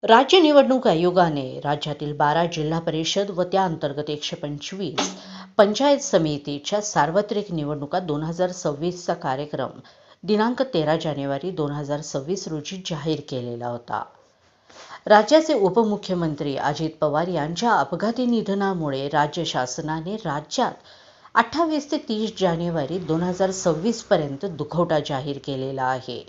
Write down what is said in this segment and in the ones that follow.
राज्य निवडणूक आयोगाने राज्यातील 12 जिल्हा परिषद व त्या अंतर्गत 125 पंचायत समितीच्या सार्वत्रिक निवडणुका 2026चा कार्यक्रम दिनांक 13 जानेवारी 2026 रोजी जाहीर केलेला होता. राज्याचे उपमुख्यमंत्री अजित पवार यांच्या अपघाती निधनामुळे राज्य शासनाने राज्यात 28 ते 30 जानेवारी 2026 पर्यंत दुखवटा जाहीर केलेला आहे.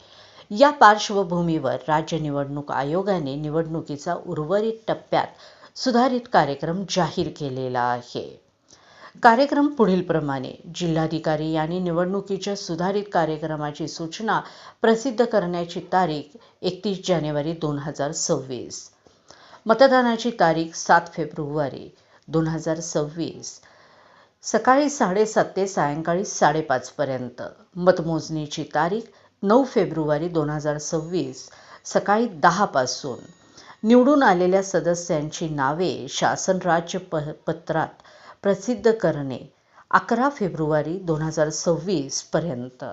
या पार्श्वभूमीवर राज्य निवडणूक आयोगाने निवडणुकीचा उर्वरित टप्प्यात सुधारित कार्यक्रम जाहीर केलेला आहे. कार्यक्रम पुढीलप्रमाणे. जिल्हाधिकारी यांनी निवडणुकीच्या सुधारित कार्यक्रमाची सूचना प्रसिद्ध करण्याची तारीख 31 जानेवारी 2026. मतदानाची तारीख 7 फेब्रुवारी 2026. सकाळी 7:30 ते सायंकाळी 5:30 पर्यंत. मतमोजणीची तारीख 9 फेब्रुवारी 2026 सकाळी 10 पासून. निवडून आलेल्या सदस्यांची नावे शासन राज्यपत्रात प्रसिद्ध करणे 11 फेब्रुवारी 2026 पर्यंत.